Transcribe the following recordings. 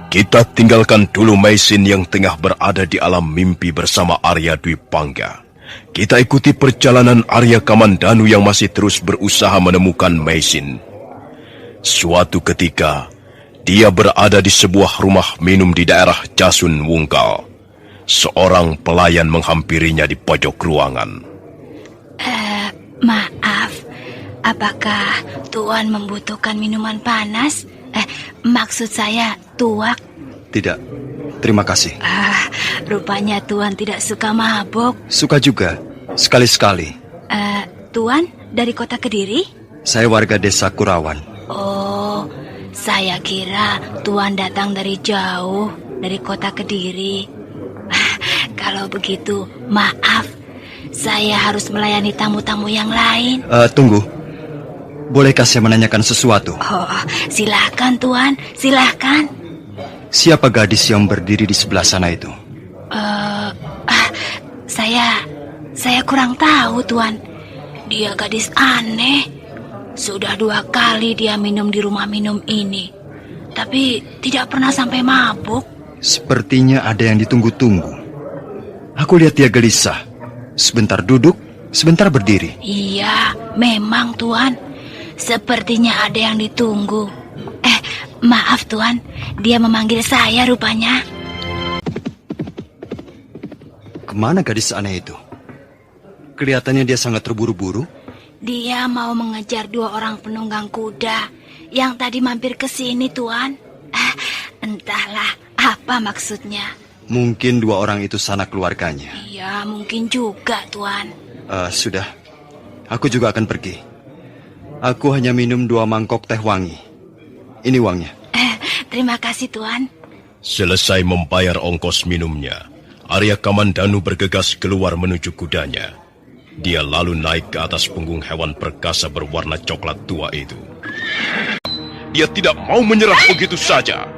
Kita tinggalkan dulu Maisin yang tengah berada di alam mimpi bersama Arya Dwi Pangga. Kita ikuti perjalanan Arya Kamandanu yang masih terus berusaha menemukan Maisin. Suatu ketika, dia berada di sebuah rumah minum di daerah Jasun Wungkal. Seorang pelayan menghampirinya di pojok ruangan. Maaf, apakah Tuan membutuhkan minuman panas? Maksud saya tuak. Tidak, terima kasih. Rupanya Tuan tidak suka mabuk. Suka juga, sekali-sekali. Tuan dari kota Kediri? Saya warga desa Kurawan. Oh, saya kira Tuan datang dari jauh, dari kota Kediri. Kalau begitu, maaf. Saya harus melayani tamu-tamu yang lain. Tunggu. Bolehkah saya menanyakan sesuatu? Oh, silakan Tuan, silakan. Siapa gadis yang berdiri di sebelah sana itu? Saya kurang tahu Tuan. Dia gadis aneh. Sudah 2 kali dia minum di rumah minum ini, tapi tidak pernah sampai mabuk. Sepertinya ada yang ditunggu-tunggu. Aku lihat dia gelisah. Sebentar duduk, sebentar berdiri. Iya, memang Tuan. Sepertinya ada yang ditunggu. Maaf Tuan, dia memanggil saya rupanya. Kemana gadis aneh itu? Kelihatannya dia sangat terburu-buru. Dia mau mengejar 2 orang penunggang kuda yang tadi mampir ke sini Tuan. Entahlah apa maksudnya. Mungkin 2 orang itu sanak keluarganya. Iya, mungkin juga Tuan. Sudah, aku juga akan pergi. Aku hanya minum 2 mangkok teh wangi. Ini uangnya. Terima kasih Tuan. Selesai membayar ongkos minumnya, Arya Kamandanu bergegas keluar menuju kudanya. Dia lalu naik ke atas punggung hewan perkasa berwarna coklat tua itu. Dia tidak mau menyerah begitu saja.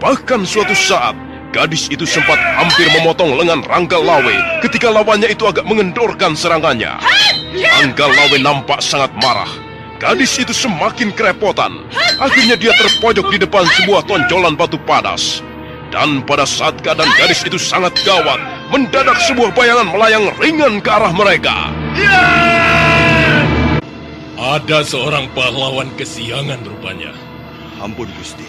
Bahkan suatu saat, gadis itu sempat hampir memotong lengan Rangga Lawe ketika lawannya itu agak mengendorkan serangannya. Rangga Lawe nampak sangat marah. Gadis itu semakin kerepotan. Akhirnya dia terpojok di depan sebuah tonjolan batu padas. Dan pada saat keadaan gadis itu sangat gawat, mendadak sebuah bayangan melayang ringan ke arah mereka. Ada seorang pahlawan kesiangan rupanya. Ampun Gusti,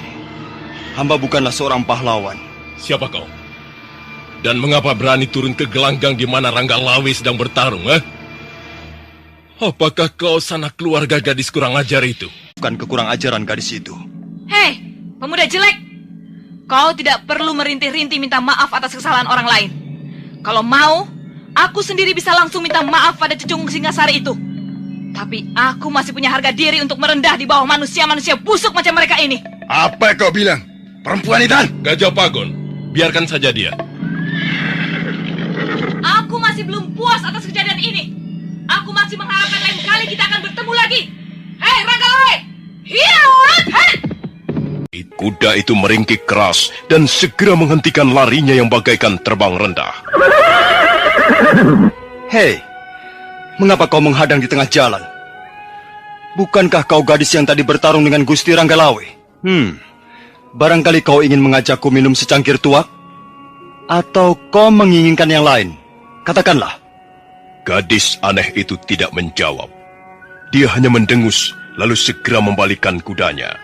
hamba bukanlah seorang pahlawan. Siapa kau? Dan mengapa berani turun ke gelanggang di mana Rangga Lawe sedang bertarung, Apakah kau sanak keluarga gadis kurang ajar itu? Bukan kekurang ajaran gadis itu. Hei, pemuda jelek. Kau tidak perlu merintih-rintih minta maaf atas kesalahan orang lain. Kalau mau, aku sendiri bisa langsung minta maaf pada Cecung Singasari itu. Tapi aku masih punya harga diri untuk merendah di bawah manusia-manusia busuk macam mereka ini. Apa kau bilang? Perempuan itu? Gajah Pagon, biarkan saja dia. Aku masih belum puas atas kejadian ini. Aku masih mengharapkan lain kali kita akan bertemu lagi. Hei, Rangga Lawe! Kuda itu meringkik keras dan segera menghentikan larinya yang bagaikan terbang rendah. Hei, mengapa kau menghadang di tengah jalan? Bukankah kau gadis yang tadi bertarung dengan Gusti Rangga Lawe? Barangkali kau ingin mengajakku minum secangkir tuak? Atau kau menginginkan yang lain? Katakanlah. Gadis aneh itu tidak menjawab. Dia hanya mendengus, lalu segera membalikkan kudanya.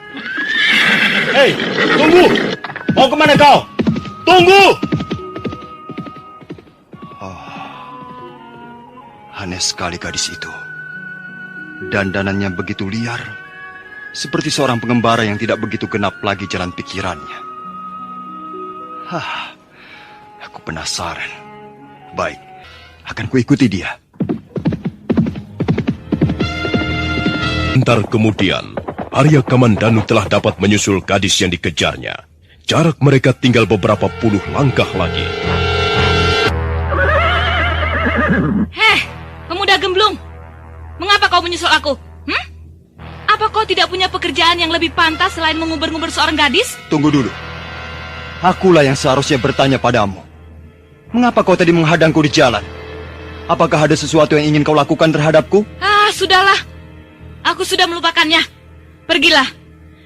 Hei, tunggu! Mau kemana kau? Tunggu! Aneh sekali gadis itu. Dandanannya begitu liar, seperti seorang pengembara yang tidak begitu genap lagi jalan pikirannya. Aku penasaran. Baik, akan kuikuti dia. Bentar kemudian, Arya Kamandanu telah dapat menyusul gadis yang dikejarnya. Jarak mereka tinggal beberapa puluh langkah lagi. Heh, pemuda gemblung. Mengapa kau menyusul aku? Apa kau tidak punya pekerjaan yang lebih pantas selain mengubur-ngubur seorang gadis? Tunggu dulu. Akulah yang seharusnya bertanya padamu. Mengapa kau tadi menghadangku di jalan? Apakah ada sesuatu yang ingin kau lakukan terhadapku? Sudahlah. Aku sudah melupakannya. Pergilah.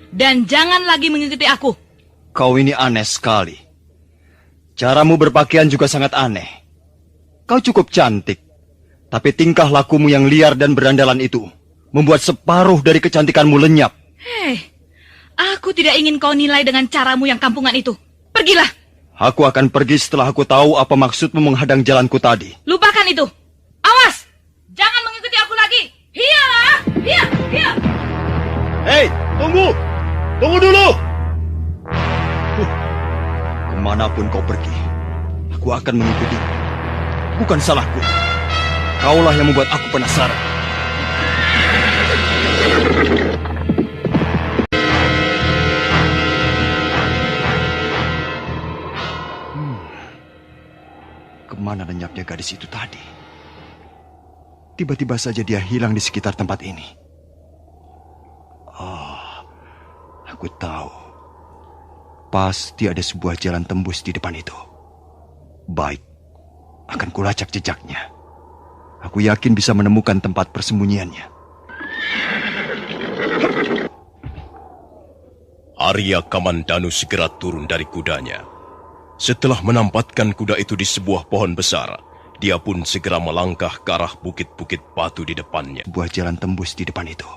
Dan jangan lagi mengikuti aku. Kau ini aneh sekali. Caramu berpakaian juga sangat aneh. Kau cukup cantik, tapi tingkah lakumu yang liar dan berandalan itu membuat separuh dari kecantikanmu lenyap. Hei, aku tidak ingin kau nilai dengan caramu yang kampungan itu. Pergilah. Aku akan pergi setelah aku tahu apa maksudmu menghadang jalanku tadi. Lupakan itu. Awas, jangan mengikuti aku lagi. Hiyalah, hiya. Hei, tunggu! Tunggu dulu! Kemanapun kau pergi, aku akan mengikuti. Bukan salahku. Kaulah yang membuat aku penasaran. Kemana lenyapnya gadis itu tadi? Tiba-tiba saja dia hilang di sekitar tempat ini. Aku tahu. Pasti ada sebuah jalan tembus di depan itu. Baik, akan kulacak jejaknya. Aku yakin bisa menemukan tempat persembunyiannya. Arya Kamandanu segera turun dari kudanya. Setelah menampatkan kuda itu di sebuah pohon besar, dia pun segera melangkah ke arah bukit-bukit batu di depannya. Sebuah jalan tembus di depan itu.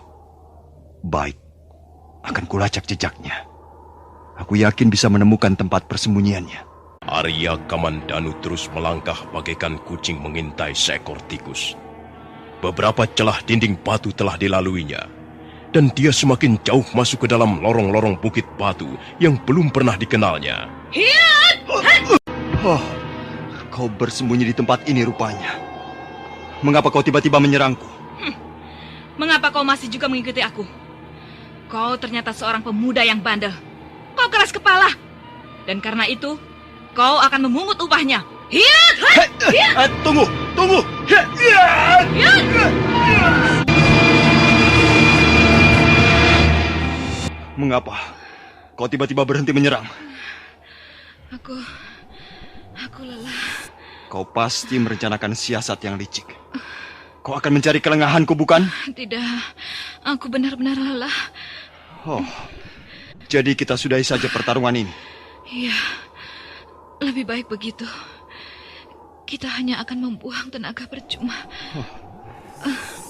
Baik, akan kulacak jejaknya. Aku yakin bisa menemukan tempat persembunyiannya. Arya Kamandanu terus melangkah bagaikan kucing mengintai seekor tikus. Beberapa celah dinding batu telah dilaluinya, dan dia semakin jauh masuk ke dalam lorong-lorong bukit batu yang belum pernah dikenalnya. Oh, kau bersembunyi di tempat ini rupanya. Mengapa kau tiba-tiba menyerangku? Mengapa kau masih juga mengikuti aku? Kau ternyata seorang pemuda yang bandel. Kau keras kepala. Dan karena itu, kau akan memungut upahnya. Hiat! Tunggu! Mengapa kau tiba-tiba berhenti menyerang? Aku lelah. Kau pasti merencanakan siasat yang licik. Kau akan mencari kelengahanku, bukan? Tidak, aku benar-benar lelah. Oh, jadi kita sudahi saja pertarungan ini. Iya, lebih baik begitu. Kita hanya akan membuang tenaga percuma.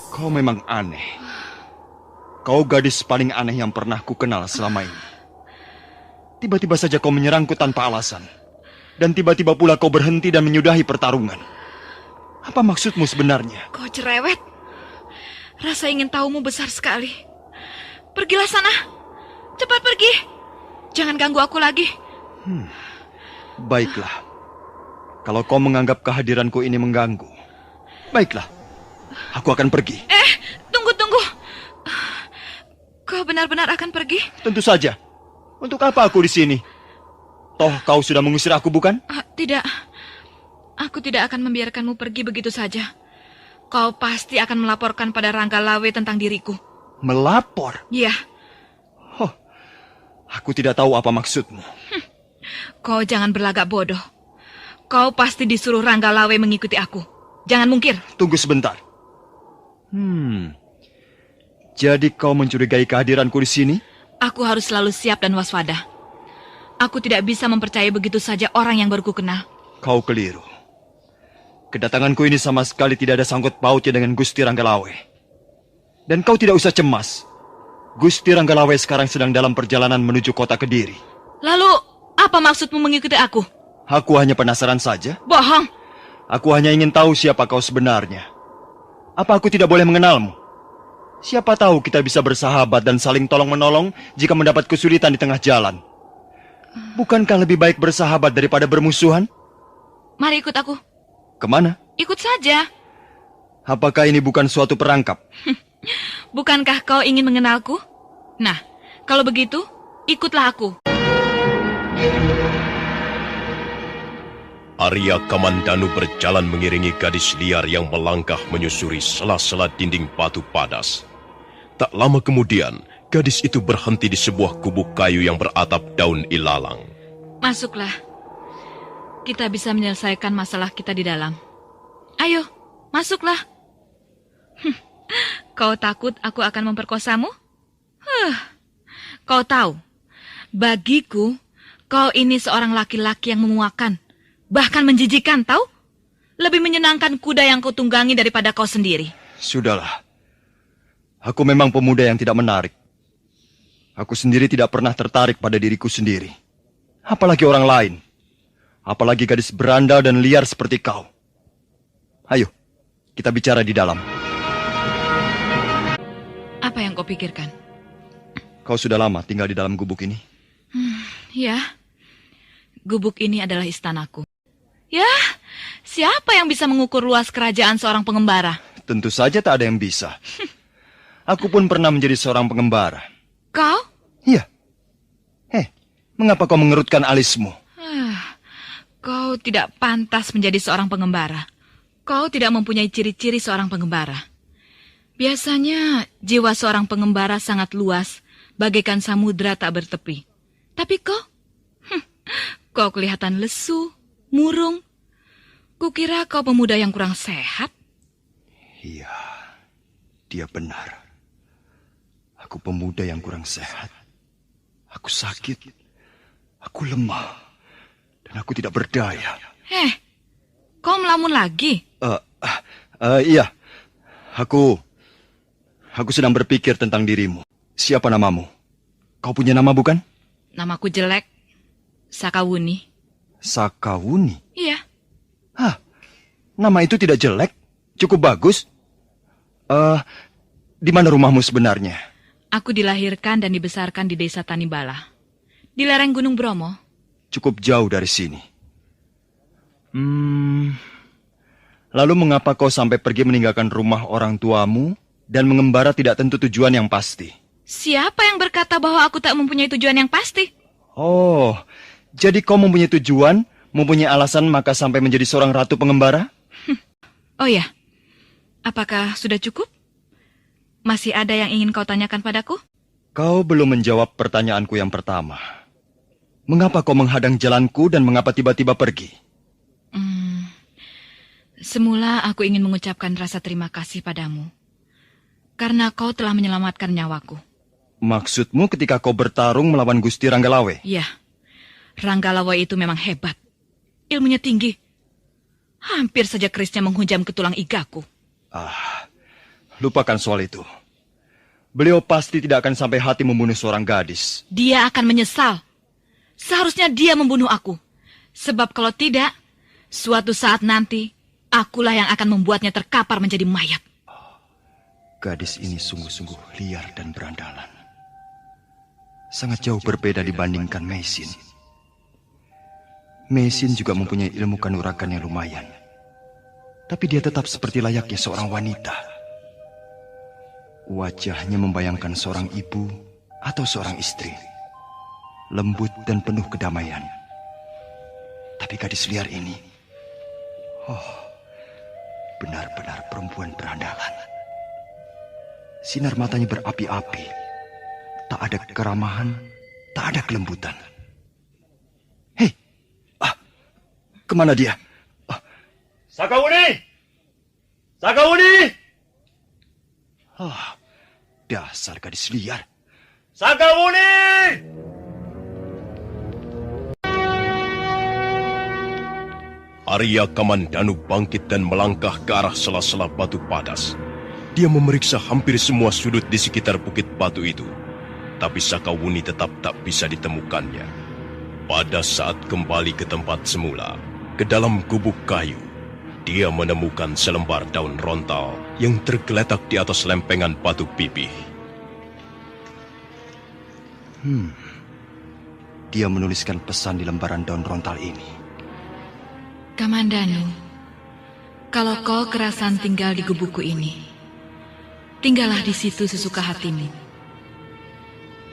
Kau memang aneh. Kau gadis paling aneh yang pernah kukenal selama ini. Tiba-tiba saja kau menyerangku tanpa alasan. Dan tiba-tiba pula kau berhenti dan menyudahi pertarungan. Apa maksudmu sebenarnya? Kau cerewet. Rasa ingin tahumu besar sekali. Pergilah sana. Cepat pergi. Jangan ganggu aku lagi. Baiklah. Kalau kau menganggap kehadiranku ini mengganggu, baiklah. Aku akan pergi. Tunggu. Kau benar-benar akan pergi? Tentu saja. Untuk apa aku di sini? Toh kau sudah mengusir aku, bukan? Tidak. Aku tidak akan membiarkanmu pergi begitu saja. Kau pasti akan melaporkan pada Rangga Lawe tentang diriku. Melapor? Iya. Aku tidak tahu apa maksudmu. Kau jangan berlagak bodoh. Kau pasti disuruh Rangga Lawe mengikuti aku. Jangan mungkir. Tunggu sebentar. Jadi kau mencurigai kehadiranku di sini? Aku harus selalu siap dan waspada. Aku tidak bisa mempercayai begitu saja orang yang baru ku kenal. Kau keliru. Kedatanganku ini sama sekali tidak ada sangkut pautnya dengan Gusti Ranggalawe. Dan kau tidak usah cemas. Gusti Ranggalawe sekarang sedang dalam perjalanan menuju kota Kediri. Lalu, apa maksudmu mengikuti aku? Aku hanya penasaran saja. Bohong. Aku hanya ingin tahu siapa kau sebenarnya. Apa aku tidak boleh mengenalmu? Siapa tahu kita bisa bersahabat dan saling tolong-menolong jika mendapat kesulitan di tengah jalan. Bukankah lebih baik bersahabat daripada bermusuhan? Mari ikut aku. Kemana? Ikut saja. Apakah ini bukan suatu perangkap? Bukankah kau ingin mengenalku? Nah, kalau begitu, ikutlah aku. Arya Kamandanu berjalan mengiringi gadis liar yang melangkah menyusuri sela-sela dinding batu padas. Tak lama kemudian, gadis itu berhenti di sebuah gubuk kayu yang beratap daun ilalang. Masuklah. Kita bisa menyelesaikan masalah kita di dalam. Ayo, masuklah. Kau takut aku akan memperkosamu? Kau tahu, bagiku, Kau ini seorang laki-laki yang memuakan, bahkan menjijikan, tahu? Lebih menyenangkan kuda yang kau tunggangi daripada kau sendiri. Sudahlah. Aku memang pemuda yang tidak menarik. Aku sendiri tidak pernah tertarik pada diriku sendiri. Apalagi orang lain. Apalagi gadis berandal dan liar seperti kau. Ayo, kita bicara di dalam. Apa yang kau pikirkan? Kau sudah lama tinggal di dalam gubuk ini? Ya, gubuk ini adalah istanaku. Ya, siapa yang bisa mengukur luas kerajaan seorang pengembara? Tentu saja tak ada yang bisa. Aku pun pernah menjadi seorang pengembara. Kau? Iya. Mengapa kau mengerutkan alismu? Kau tidak pantas menjadi seorang pengembara. Kau tidak mempunyai ciri-ciri seorang pengembara. Biasanya jiwa seorang pengembara sangat luas, bagaikan samudra tak bertepi. Tapi kau kelihatan lesu, murung. Kukira kau pemuda yang kurang sehat. Iya, dia benar. Aku pemuda yang kurang sehat. Aku sakit. Aku lemah. Dan aku tidak berdaya. Kau melamun lagi? Iya. Aku sedang berpikir tentang dirimu. Siapa namamu? Kau punya nama bukan? Namaku jelek. Sakawuni. Sakawuni? Iya. Nama itu tidak jelek. Cukup bagus. Di mana rumahmu sebenarnya? Aku dilahirkan dan dibesarkan di desa Tanibala. Di lereng Gunung Bromo. Cukup jauh dari sini. Lalu mengapa kau sampai pergi meninggalkan rumah orang tuamu dan mengembara tidak tentu tujuan yang pasti? Siapa yang berkata bahwa aku tak mempunyai tujuan yang pasti? Oh, jadi kau mempunyai tujuan, mempunyai alasan maka sampai menjadi seorang ratu pengembara? Oh ya, apakah sudah cukup? Masih ada yang ingin kau tanyakan padaku? Kau belum menjawab pertanyaanku yang pertama. Mengapa kau menghadang jalanku dan mengapa tiba-tiba pergi? Semula aku ingin mengucapkan rasa terima kasih padamu. Karena kau telah menyelamatkan nyawaku. Maksudmu ketika kau bertarung melawan Gusti Ranggalawe? Iya, Ranggalawe itu memang hebat. Ilmunya tinggi. Hampir saja kerisnya menghujam ke tulang igaku. Lupakan soal itu. Beliau pasti tidak akan sampai hati membunuh seorang gadis. Dia akan menyesal. Seharusnya dia membunuh aku. Sebab kalau tidak, suatu saat nanti, akulah yang akan membuatnya terkapar menjadi mayat. Gadis ini sungguh-sungguh liar dan berandalan. Sangat jauh berbeda dibandingkan Meisin. Meisin juga mempunyai ilmu kanuragan yang lumayan. Tapi dia tetap seperti layaknya seorang wanita. Wajahnya membayangkan seorang ibu atau seorang istri. Lembut dan penuh kedamaian. Tapi gadis liar ini, benar-benar perempuan berandalan. Sinar matanya berapi-api. Tak ada keramahan, tak ada kelembutan. Hei, kemana dia? Sakawuni! Sakawuni! Dasar gadis liar. Sakawuni! Arya Kamandanu bangkit dan melangkah ke arah sela-sela batu padas. Dia memeriksa hampir semua sudut di sekitar bukit batu itu. Tapi Sakawuni tetap tak bisa ditemukannya. Pada saat kembali ke tempat semula, ke dalam gubuk kayu, dia menemukan selembar daun rontal yang tergeletak di atas lempengan batu pipih. Dia menuliskan pesan di lembaran daun rontal ini. Kamandanu, kalau kau kerasan tinggal di gubukku ini, tinggallah di situ sesuka hatimu.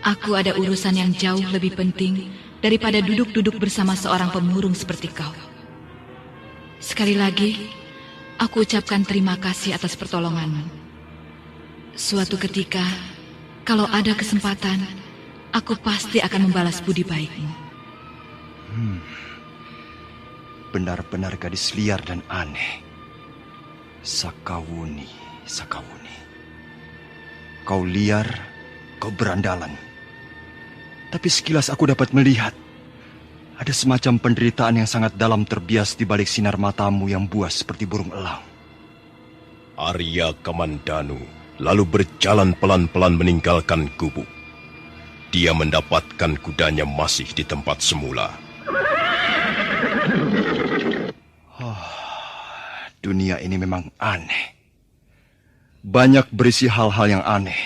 Aku ada urusan yang jauh lebih penting daripada duduk-duduk bersama seorang pemurung seperti kau. Sekali lagi, aku ucapkan terima kasih atas pertolonganmu. Suatu ketika, kalau ada kesempatan, aku pasti akan membalas budi baikmu. Benar-benar gadis liar dan aneh. Sakawuni, Sakawuni. Kau liar, kau berandalan. Tapi sekilas aku dapat melihat, Ada semacam penderitaan yang sangat dalam terbias di balik sinar matamu yang buas seperti burung elang. Arya Kamandanu lalu berjalan pelan-pelan meninggalkan gubuk. Dia mendapatkan kudanya masih di tempat semula. Dunia ini memang aneh. Banyak berisi hal-hal yang aneh.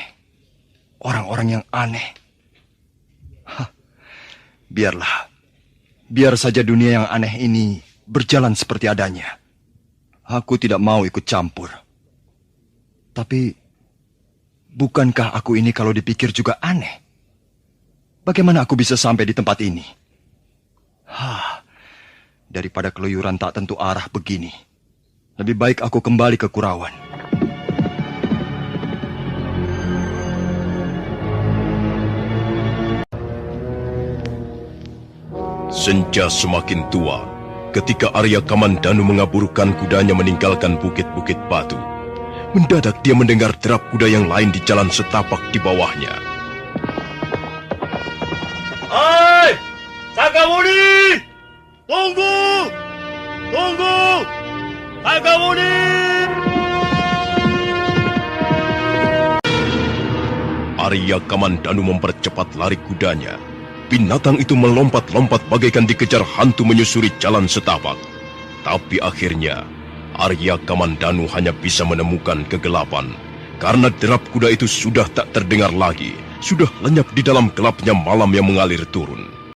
Orang-orang yang aneh. Biarlah. Biar saja dunia yang aneh ini berjalan seperti adanya. Aku tidak mau ikut campur. Tapi, bukankah aku ini kalau dipikir juga aneh? Bagaimana aku bisa sampai di tempat ini? Daripada keluyuran tak tentu arah begini, lebih baik aku kembali ke Kurawan. Senja semakin tua ketika Arya Kamandanu mengaburkan kudanya meninggalkan bukit-bukit batu. Mendadak dia mendengar derap kuda yang lain di jalan setapak di bawahnya. Hai, Sagamuni! Tunggu! Tunggu! Sagamuni! Arya Kamandanu mempercepat lari kudanya. Binatang itu melompat-lompat bagaikan dikejar hantu menyusuri jalan setapak. Tapi akhirnya, Arya Kamandanu hanya bisa menemukan kegelapan. Karena derap kuda itu sudah tak terdengar lagi. Sudah lenyap di dalam gelapnya malam yang mengalir turun.